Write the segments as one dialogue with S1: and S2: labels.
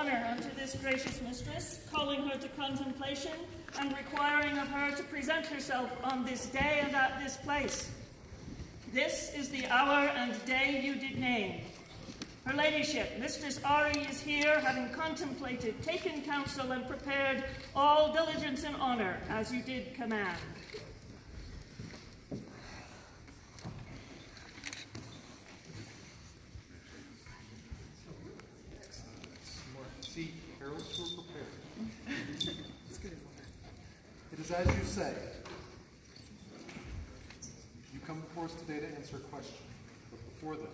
S1: honor unto this gracious mistress, calling her to contemplation, and requiring of her to present herself on this day and at this place. This is the hour and day you did name. Her ladyship, Mistress Ari, is here, having contemplated, taken counsel, and prepared all diligence and honor, as you did command.
S2: See, heralds were prepared. It is as you say. You come before us today to answer a question, but before that,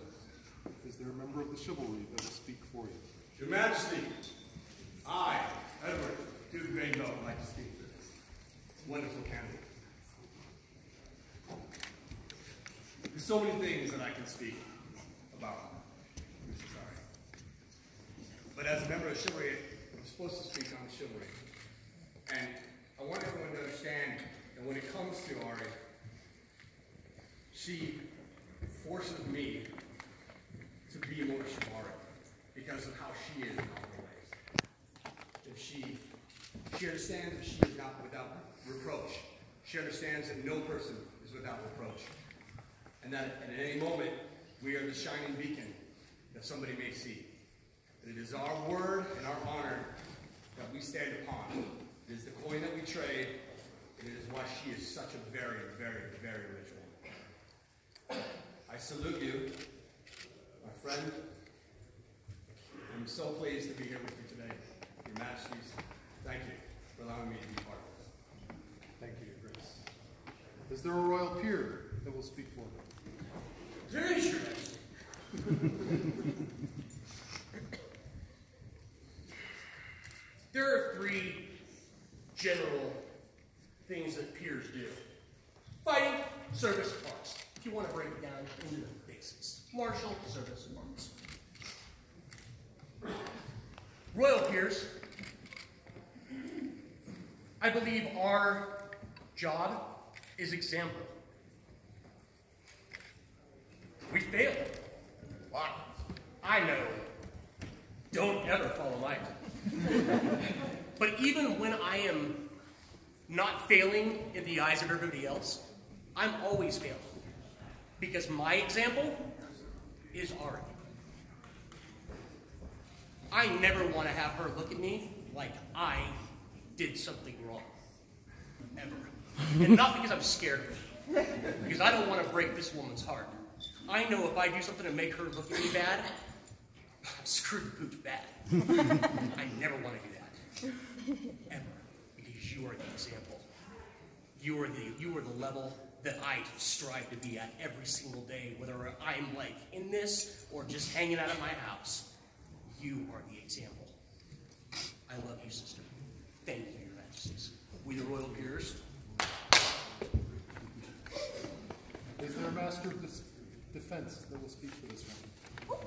S2: is there a member of the chivalry that will speak for you?
S3: Your Majesty, I, Edward, Duke of Greyville, would like to speak for this wonderful candidate. There's so many things that I can speak about, Mrs. Ari. But as a member of chivalry, I'm supposed to speak on chivalry. And I want everyone to understand that when it comes to Ari, she forces me to be more chivalric because of how she is in all her ways. If she understands that she is not without reproach. She understands that no person is without reproach. And that at any moment, we are the shining beacon that somebody may see. That it is our word and our honor that we stand upon. It is the coin that we trade, and it is why she is such a very, very, very rich woman. I salute you, my friend. I'm so pleased to be here with you today. Your Majesties, thank you for allowing me to be part of this.
S2: Thank you, Your Grace. Is there a royal peer that will speak for you?
S3: There is, Your Majesty. There are three general things that peers do. Fighting, service, arts. If you want to break it down into the basics. Martial, service, and arts. Royal peers, I believe our job is example. We fail. Why? I know. Don't ever follow my example. But even when I am not failing in the eyes of everybody else, I'm always failing. Because my example is Ari. I never want to have her look at me like I did something wrong. Ever. And not because I'm scared of her. Because I don't want to break this woman's heart. I know if I do something to make her look at me bad, screw the pooch bad. I never want to do that. Ever. Because you are the example. You are the level that I strive to be at every single day, whether I'm like in this or just hanging out at my house. You are the example. I love you, sister. Thank you, Your Majesties. We the royal peers.
S2: Is there a master of defense that will speak for this one?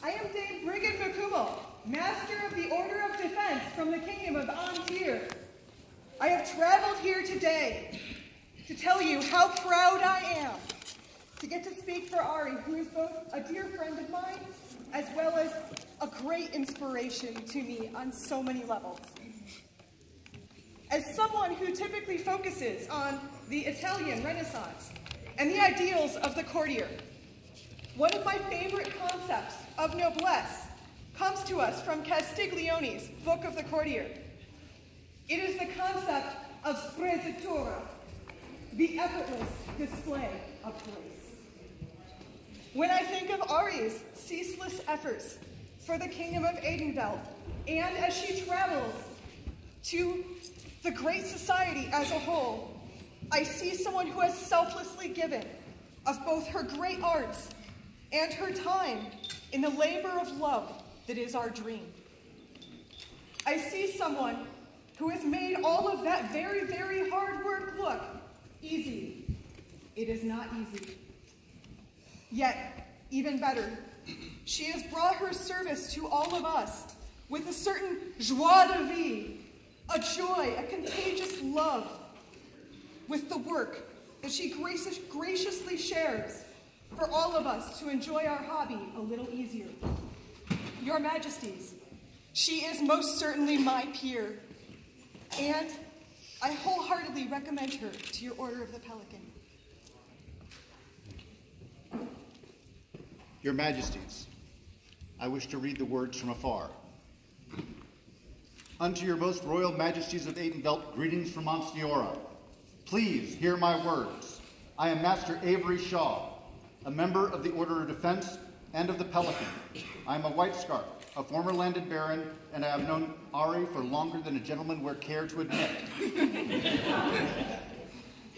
S4: I am Dame Brigid McCummel, Master of the Order of Defense from the Kingdom of Antir. I have traveled here today to tell you how proud I am to get to speak for Ari, who is both a dear friend of mine as well as a great inspiration to me on so many levels. As someone who typically focuses on the Italian Renaissance and the ideals of the courtier, one of my favorite concepts of noblesse comes to us from Castiglione's Book of the Courtier. It is the concept of sprezzatura, the effortless display of grace. When I think of Ari's ceaseless efforts for the Kingdom of Aidenveld, and as she travels to the great society as a whole, I see someone who has selflessly given of both her great arts and her time in the labor of love that is our dream. I see someone who has made all of that very, very hard work look easy. It is not easy. Yet, even better, she has brought her service to all of us with a certain joie de vivre, a joy, a contagious love with the work that she graciously shares for all of us to enjoy our hobby a little easier. Your Majesties, she is most certainly my peer, and I wholeheartedly recommend her to your Order of the Pelican.
S5: Your Majesties, I wish to read the words from afar. Unto your most royal majesties of Atenvelt, greetings from Monstiora. Please hear my words. I am Master Avery Shaw, a member of the Order of Defense and of the Pelican. I am a White Scarf, a former landed baron, and I have known Ari for longer than a gentleman would care to admit.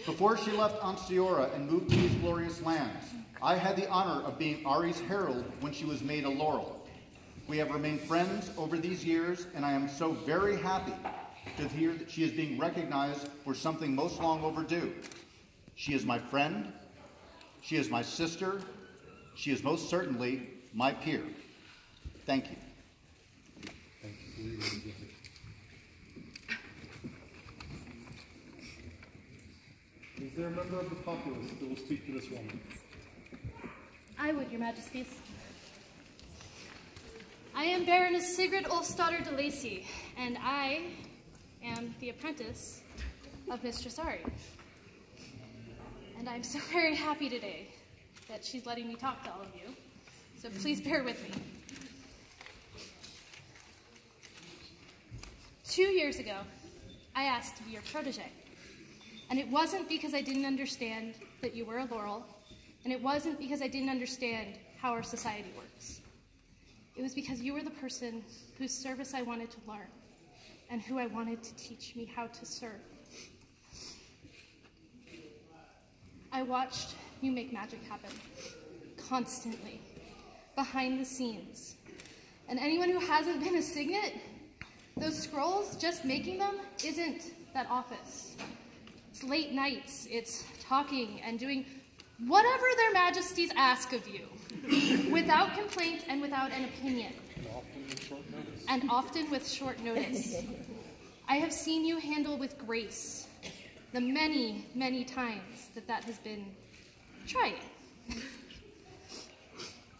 S5: Before she left Monstiora and moved to these glorious lands, I had the honor of being Ari's herald when she was made a laurel. We have remained friends over these years, and I am so very happy to hear that she is being recognized for something most long overdue. She is my friend, she is my sister, she is most certainly my peer. Thank you.
S2: Thank you for reading. Is there a member of the populace that will speak to this woman?
S6: I would, your majesties. I am Baroness Sigrid Ulfsdotter de Lacy, and I am the apprentice of Mistress Ari. And I'm so very happy today that she's letting me talk to all of you, so please bear with me. 2 years ago, I asked to be your protege, and it wasn't because I didn't understand that you were a laurel, and it wasn't because I didn't understand how our society works. It was because you were the person whose service I wanted to learn and who I wanted to teach me how to serve. I watched you make magic happen constantly, behind the scenes. And anyone who hasn't been a signet, those scrolls, just making them isn't that office. It's late nights, it's talking and doing whatever their majesties ask of you, without complaint and without an opinion. And often with short notice. I have seen you handle with grace the many, many times that has been trying.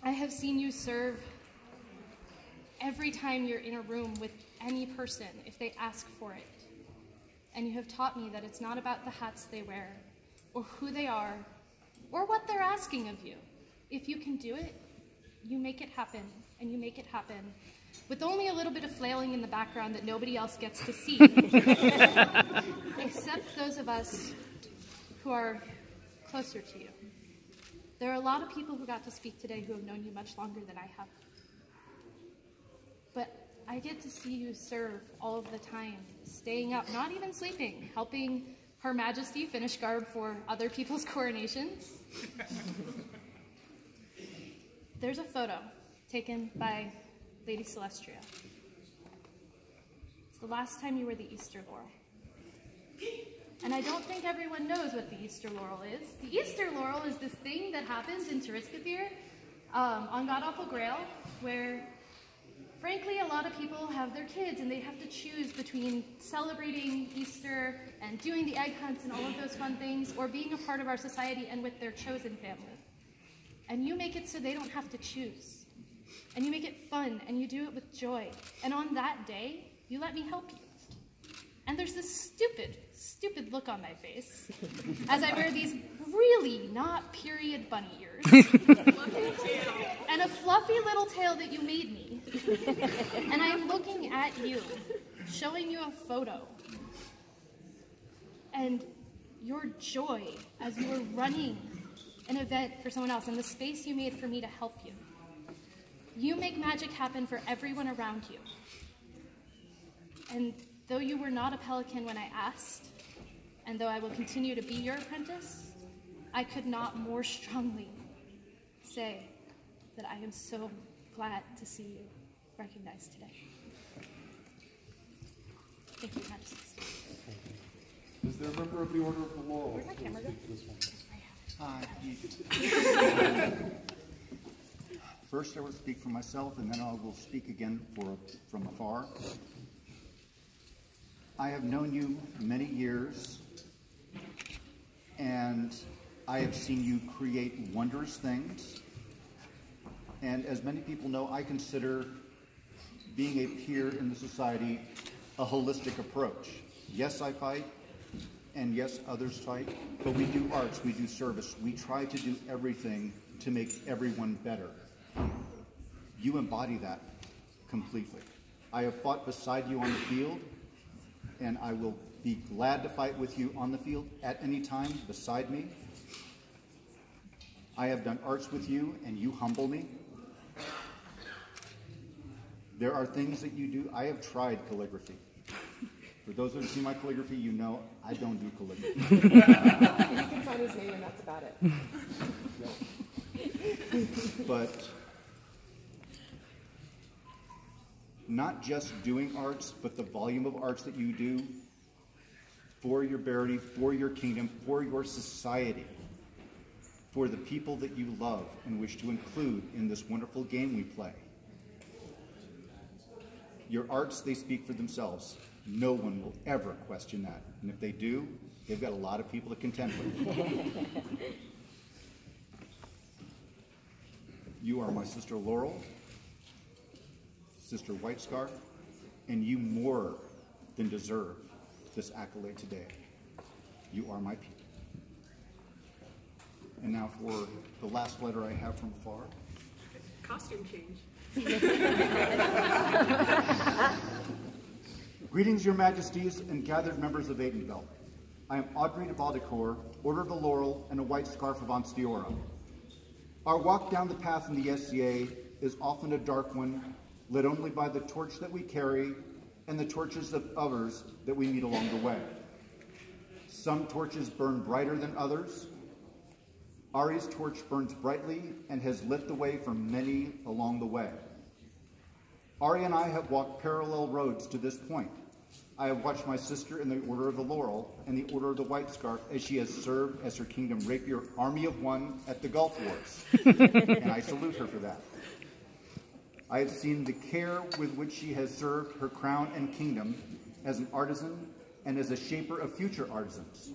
S6: I have seen you serve every time you're in a room with any person if they ask for it. And you have taught me that it's not about the hats they wear, or who they are, or what they're asking of you. If you can do it, you make it happen, and you make it happen with only a little bit of flailing in the background that nobody else gets to see, except those of us who are closer to you. There are a lot of people who got to speak today who have known you much longer than I have. But I get to see you serve all of the time, staying up, not even sleeping, helping Her Majesty finish garb for other people's coronations. There's a photo taken by Lady Celestria. It's the last time you were the Easter Laurel. And I don't think everyone knows what the Easter Laurel is. The Easter Laurel is this thing that happens in Tariskathir on God Awful Grail, where frankly, a lot of people have their kids and they have to choose between celebrating Easter and doing the egg hunts and all of those fun things, or being a part of our society and with their chosen family. And you make it so they don't have to choose. And you make it fun, and you do it with joy. And on that day, you let me help you. And there's this stupid, stupid look on my face as I wear these really not period bunny ears and a fluffy little tail that you made me. And I'm looking at you, showing you a photo. And your joy as you were running an event for someone else and the space you made for me to help you. You make magic happen for everyone around you. And though you were not a pelican when I asked, and though I will continue to be your apprentice, I could not more strongly say that I am so glad to see you recognized today. Thank you, Majesties.
S2: Is there a member of the Order of the Laurel
S6: Where'd my
S2: who will
S6: camera go?
S2: speak to this one?
S5: First, I will speak for myself, and then I will speak again from afar. I have known you many years, and I have seen you create wondrous things. And as many people know, I consider being a peer in the society a holistic approach. Yes, I fight, and yes, others fight, but we do arts, we do service. We try to do everything to make everyone better. You embody that completely. I have fought beside you on the field, and I will be glad to fight with you on the field at any time beside me. I have done arts with you, and you humble me. There are things that you do. I have tried calligraphy. For those who have seen my calligraphy, you know I don't do calligraphy.
S7: You can sign his name and that's about it.
S5: But not just doing arts, but the volume of arts that you do for your barony, for your kingdom, for your society, for the people that you love and wish to include in this wonderful game we play. Your arts, they speak for themselves. No one will ever question that. And if they do, they've got a lot of people to contend with. You are my sister Laurel, Sister White Scarf, and you more than deserve this accolade today. You are my people. And now for the last letter I have from afar.
S7: Costume change.
S5: Greetings, your majesties and gathered members of Aidenveld. I am Audrey de Baldicour, Order of the Laurel, and a White Scarf of Anstiora. Our walk down the path in the SCA is often a dark one, lit only by the torch that we carry and the torches of others that we meet along the way. Some torches burn brighter than others. Ari's torch burns brightly and has lit the way for many along the way. Ari and I have walked parallel roads to this point. I have watched my sister in the Order of the Laurel and the Order of the White Scarf as she has served as her kingdom rapier army of one at the Gulf Wars, and I salute her for that. I have seen the care with which she has served her crown and kingdom as an artisan and as a shaper of future artisans.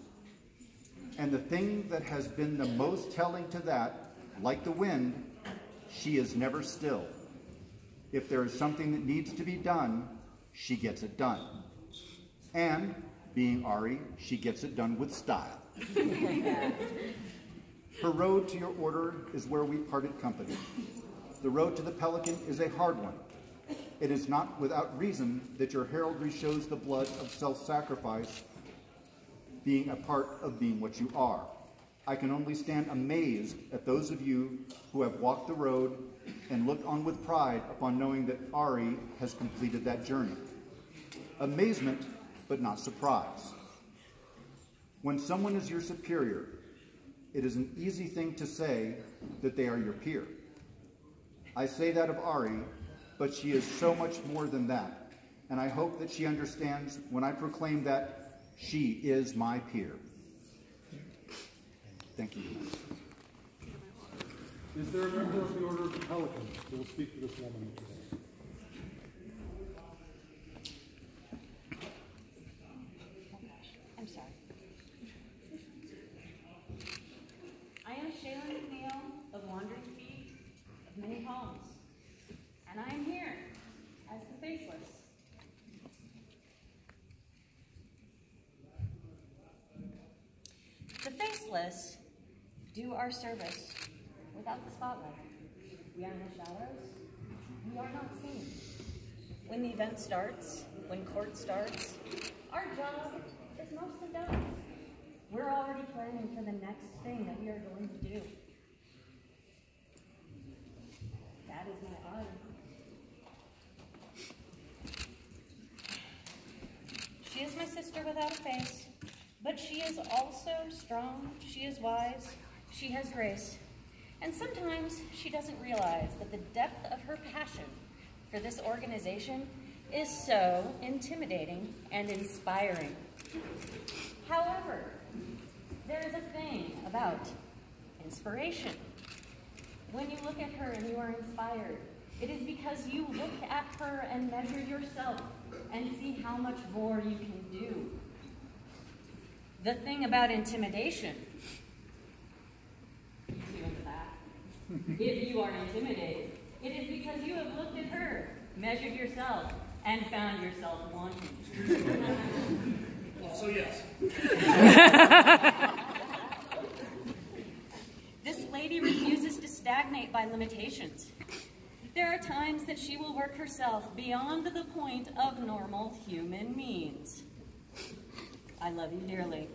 S5: And the thing that has been the most telling to that, like the wind, she is never still. If there is something that needs to be done, she gets it done. And, being Ari, she gets it done with style. Her road to your order is where we parted company. The road to the Pelican is a hard one. It is not without reason that your heraldry shows the blood of self-sacrifice being a part of being what you are. I can only stand amazed at those of you who have walked the road and look on with pride upon knowing that Ari has completed that journey. Amazement, but not surprise. When someone is your superior, it is an easy thing to say that they are your peer. I say that of Ari, but she is so much more than that, and I hope that she understands when I proclaim that she is my peer. Thank you.
S2: Is there a member of the Order of the Pelican who will speak to this woman today?
S8: I'm sorry. I am Shaylin McNeil of Wandering Feet of Many Homes, and I am here as the Faceless. The Faceless do our service without the spotlight. We are in the shadows. We are not seen. When the event starts, when court starts, our job is mostly done. We're already planning for the next thing that we are going to do. That is my Ari. She is my sister without a face, but she is also strong, she is wise, she has grace. And sometimes she doesn't realize that the depth of her passion for this organization is so intimidating and inspiring. However, there is a thing about inspiration. When you look at her and you are inspired, It is because you look at her and measure yourself and see how much more you can do. The thing about intimidation, if you are intimidated, it is because you have looked at her, measured yourself, and found yourself wanting.
S3: So yes.
S8: This lady refuses to stagnate by limitations. There are times that she will work herself beyond the point of normal human means. I love you dearly.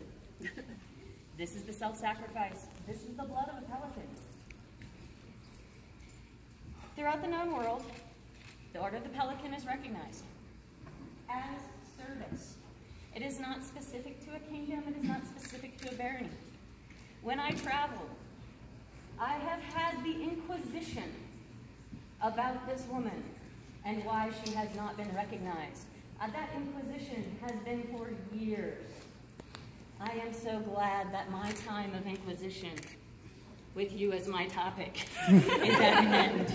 S8: This is the self-sacrifice. This is the blood of a pelican. Throughout the known world, the Order of the Pelican is recognized as service. It is not specific to a kingdom. It is not specific to a barony. When I travel, I have had the inquisition about this woman and why she has not been recognized. That inquisition has been for years. I am so glad that my time of inquisition, with you as my topic, is at an end.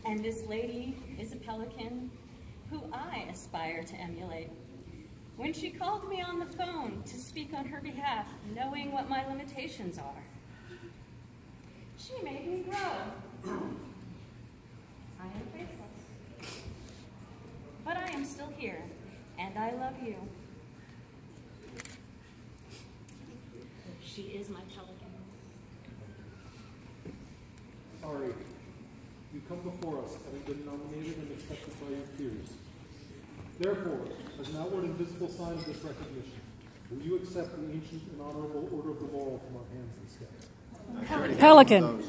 S8: And this lady is a pelican who I aspire to emulate. When she called me on the phone to speak on her behalf, knowing what my limitations are, she made me grow. I am faithless. But I am still here, and I love you. She is my pelican.
S2: Ari, you come before us having been nominated and accepted by your peers. Therefore, as an outward and visible sign of this recognition, will you accept the ancient and honorable Order of the Laurel from our hands this day?
S9: Pelican.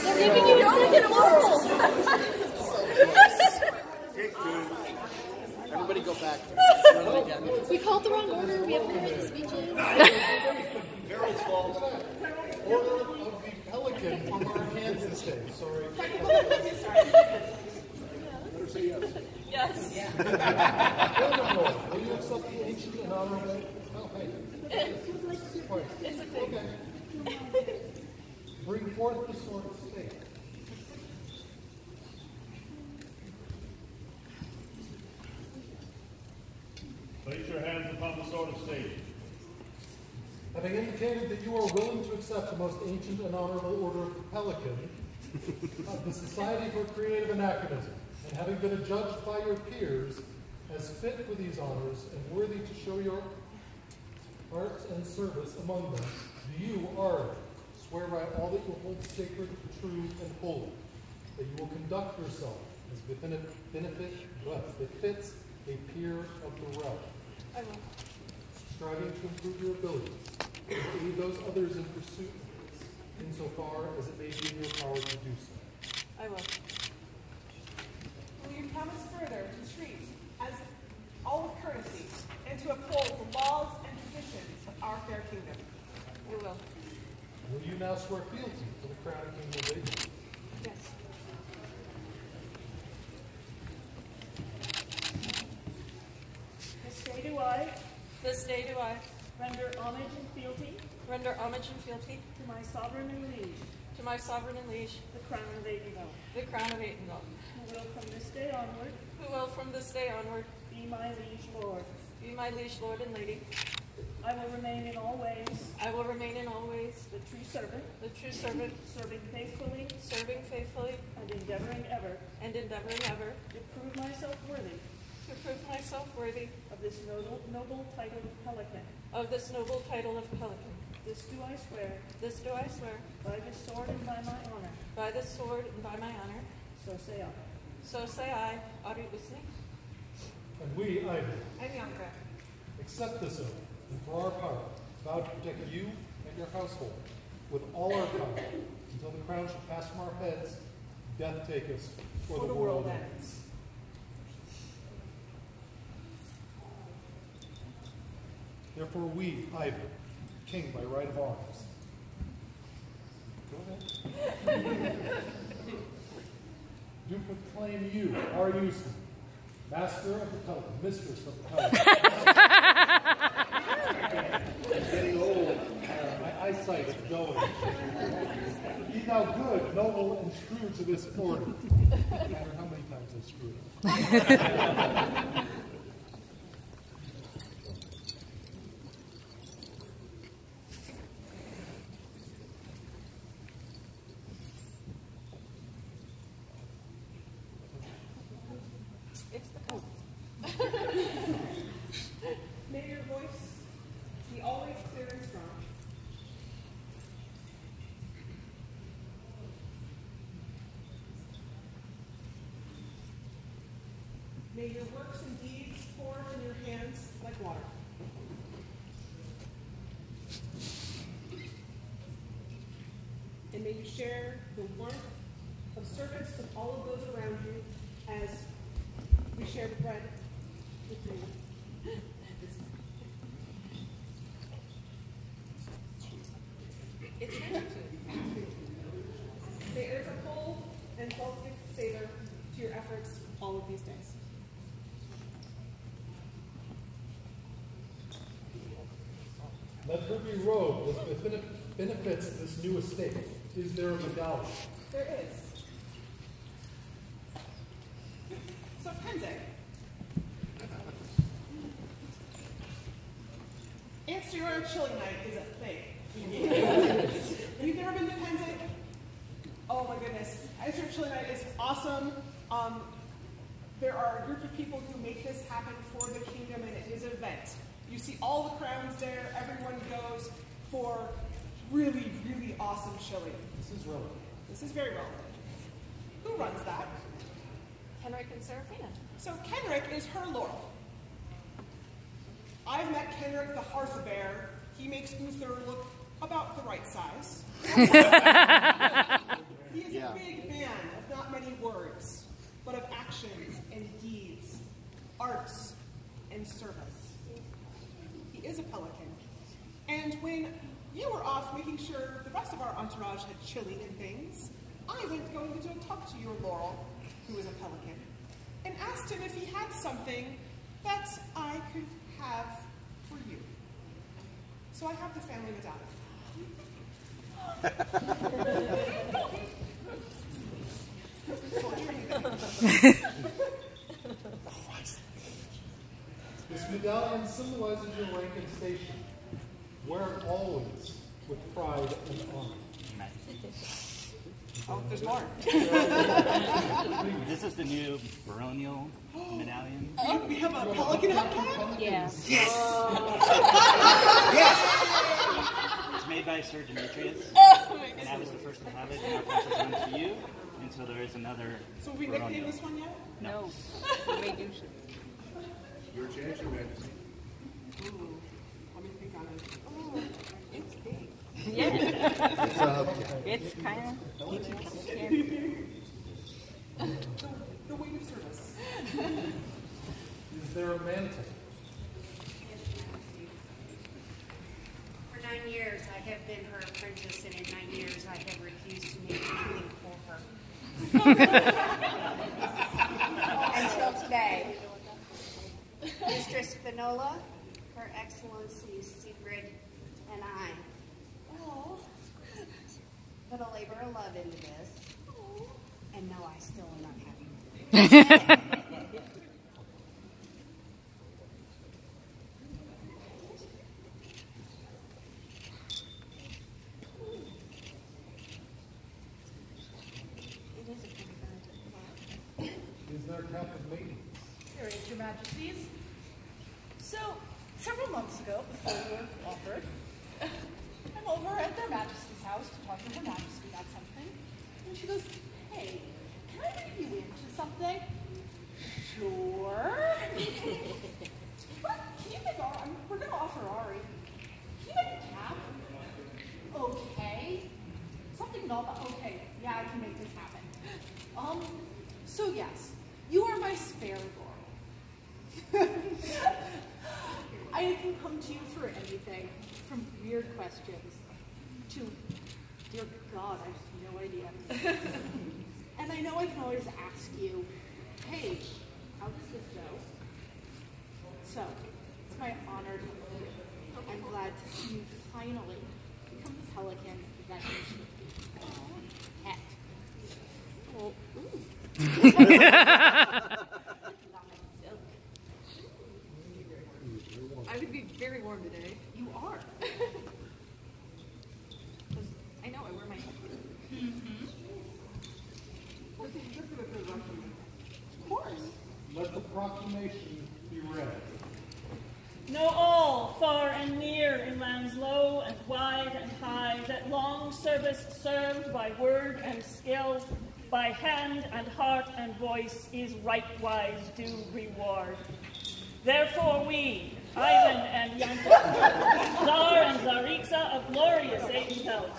S6: They're giving you a second laurel.
S5: Everybody go back.
S6: We called the wrong order. We have to make the speeches.
S2: Harold's fault. Order of the Pelican from our hands this day. Sorry. Better say yes.
S8: Yes.
S2: Will you accept the ancient and honorable? Oh, hey.
S8: It's a thing.
S2: Okay. Bring forth the sword of state.
S10: Place your hands upon the sword of state.
S2: Having indicated that you are willing to accept the most ancient and honorable Order of the Pelican, of the Society for Creative Anachronism, and having been adjudged by your peers as fit for these honors and worthy to show your arts and service among them, do you, Ari, swear by all that you hold sacred, true, and holy, that you will conduct yourself as befits a peer of the realm?
S7: I will.
S2: Striving to improve your abilities, and aid those others in pursuit of this, insofar as it may be in your power to do so.
S7: I will.
S4: Will you promise further to treat as all with courtesy and to uphold the laws and traditions of our fair kingdom?
S7: I will.
S2: Will you now swear fealty to the crown of King David?
S7: Yes.
S1: This day do I
S7: Render homage and fealty
S1: render homage and fealty
S7: to my sovereign and liege,
S1: to my sovereign and liege,
S7: the crown of Adenville,
S1: the crown of Adenville,
S7: who will from this day onward
S1: who will from this day onward
S7: be my liege lord.
S1: be my liege lord and lady.
S7: I will remain in all ways
S1: I will remain in all ways
S7: the true servant,
S1: the true servant,
S7: serving faithfully
S1: serving faithfully
S7: and endeavoring ever
S1: and endeavoring ever
S7: to prove myself worthy
S1: to prove myself worthy
S7: of this noble title of Pelican.
S1: of this noble title of Pelican.
S7: This do I swear
S1: This do I swear
S7: by this sword and by my honor.
S1: by this sword and by my honor.
S7: So say I.
S1: So say I, Audrey Usni.
S2: And we, Ivy,
S7: I'm Bianca.
S2: accept this oath, and for our part, vow to protect you and your household with all our power, until the crown shall pass from our heads, death take us, or the world ends. Therefore we, Ivy, king by right of arms. Go ahead. Do proclaim you, Ari Houston, master of the Pelican, mistress of the Pelican. I'm getting old. sight of going. Be thou good, noble, and true to this order. No matter how many times I screwed up.
S4: It's the coat. May your voice be always clear and strong. May your works and deeds pour in your hands like water. And may you share the warmth of service with all of those around you as we share the bread with you. It's may earth a whole and salty savor to your efforts all of these days.
S2: Let her be robed with the benefits of this new estate. Is there a medallion?
S4: There is. So, Penzig. Anstiora Chili Night is a thing. You've never been to Penzig? Oh my goodness. Anstiora Chili Night is awesome. There are a group of people who make this happen for the kingdom, and it is an event. You see all the crowns there. Everyone goes for really, really awesome chili.
S2: This is relevant.
S4: This is very relevant. Who runs that?
S8: Henrik and Serafina.
S4: So Kenrick is her laurel. I've met Kenrick the Hearth Bear. He makes Uther look about the right size. He is a big man of not many words, but of actions and deeds, arts and service. He is a pelican. And when you were off making sure the rest of our entourage had chili and things, I went going to talk to your Laurel, who is a pelican, and asked him if he had something that I could have for you. So I have the family medallion.
S2: This medallion symbolizes your rank and station. Wear it always with pride and honor.
S4: Oh, there's more.
S9: This is the new baronial medallion.
S4: We have a pelican hat?
S8: Yes.
S9: It's made by Sir Demetrius, and I was the first to have it, and I'll pass it on to you. And so there is another.
S4: So have we
S9: baronial.
S4: nicknamed this one yet?
S9: No.
S8: Maybe you should.
S3: Your chance, Your Majesty.
S4: Ooh, let me think on it. Oh, it's big.
S8: Yeah. It's kind of.
S4: The weight of service.
S2: Is there a mantle?
S11: For 9 years, I have been her apprentice, and in 9 years, I have refused to make anything for her. Until today. Mistress Finola, Her Excellency Sigrid, and I.
S4: Oh.
S11: Put a labor of love into this. And no, I still am not happy.
S2: Is there a cap of maintenance?
S12: There is, Your Majesties. So, several months ago, before you were offered, I'm over at their Majesty's house to talk to Her Majesty about something. And she goes, hey, can I read you into something? Sure. What? Can you make Ari? We're going to offer Ari. Can you make a cap? Okay. Something and all that. Okay, yeah, I can make this happen. So yes, you are my spare Laurel. I can come to you for anything, from weird questions to, dear God, I have no idea. And I know I can always ask you, hey, how does this go? So, it's my honor to I'm glad to see you finally
S11: from the Pelican that you should be. Heck. Well, ooh.
S4: I would be very warm today.
S11: You are. I know, I wear my headgear.
S4: Of course.
S2: Let the proclamation be read.
S1: Know all, far and near, in lands low and wide and high, that long service served by word and skill, by hand and heart and voice, is rightwise due reward. Therefore we, Ivan and Yanka, Tsar and Tsaritsa of glorious Atenfeld,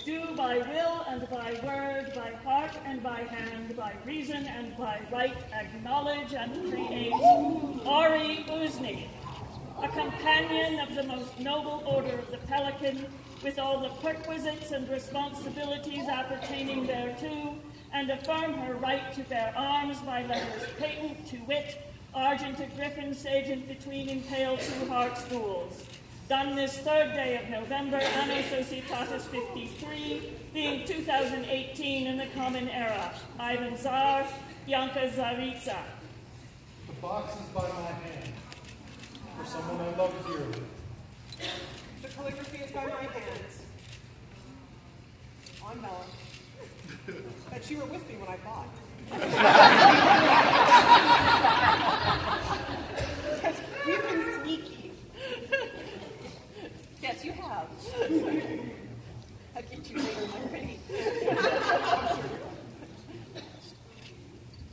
S1: do by will and by word, by heart and by hand, by reason and by right, acknowledge and create Ari Uzni, a companion of the most noble order of the Pelican, with all the perquisites and responsibilities appertaining thereto, and affirm her right to bear arms by letters patent, to wit, Argent a griffin, sagent between impaled two hearts duels. Done this 3rd day of November, Anno Societatis 53, being 2018 in the Common Era. Ivan Tsar, Yanka Tsaritsa.
S2: The box is by my hand, for someone I love dearly.
S4: The calligraphy is by my hands. On vellum. That you were with me when I bought. Because we've been sneaky. Yes, you have. I'll get you later, my pretty.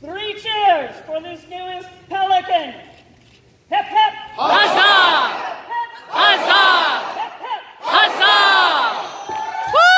S1: 3 cheers for this newest Pelican! Hip hip!
S13: Huzzah!
S1: Hip hip!
S13: Huzzah!
S1: Hip hip!
S13: Huzzah! Woo!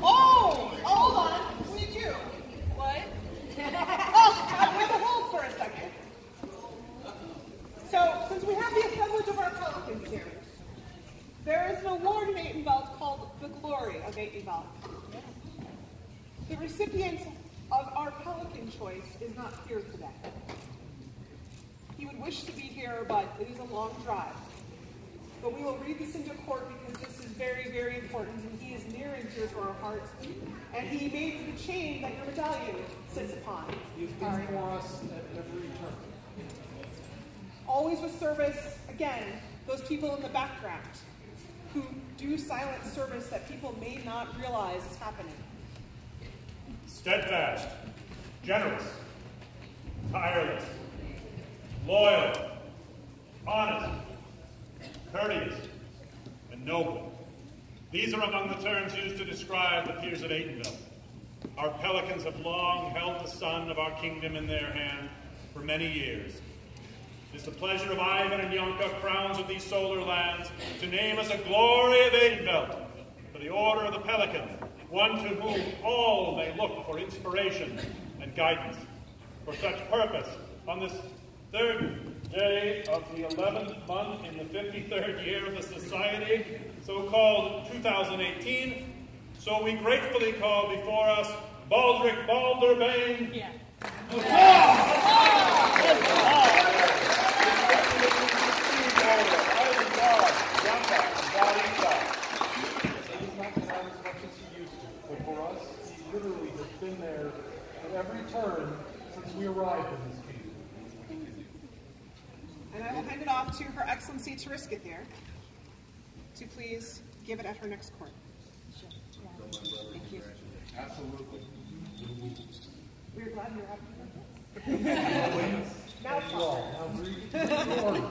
S4: Oh, hold on. We do. What? Oh, I'm going to hold for a second. So, since we have the assemblage of our pelicans here, there is an award in Atenveld called the Glory of Atenveld. The recipient of our pelican choice is not here today. He would wish to be here, but it is a long drive. But we will read this into court because this is very, very important, and he is near and dear to our hearts. And he made the chain that your medallion sits upon.
S2: He's been for us at every turn.
S4: Always with service, again, those people in the background who do silent service that people may not realize is happening.
S10: Steadfast, generous, tireless, loyal, honest, courteous, and noble. These are among the terms used to describe the peers of Atenveld. Our pelicans have long held the sun of our kingdom in their hand for many years. It is the pleasure of Ivan and Yanka, crowns of these solar lands, to name as a glory of Atenveld for the order of the Pelican, one to whom all may look for inspiration and guidance. For such purpose, on this 3rd day of the 11th month in the 53rd year of the Society, so-called 2018, so we gratefully call before us Baldric Balderbane.
S1: Yeah.
S2: But for us, he literally has been there at every turn since we arrived in this kingdom.
S4: And I will hand it off to Her Excellency Tariskathir to please give it at her next court. Thank you.
S2: Absolutely.
S4: We're glad you're happy. Now,
S2: Now read the order.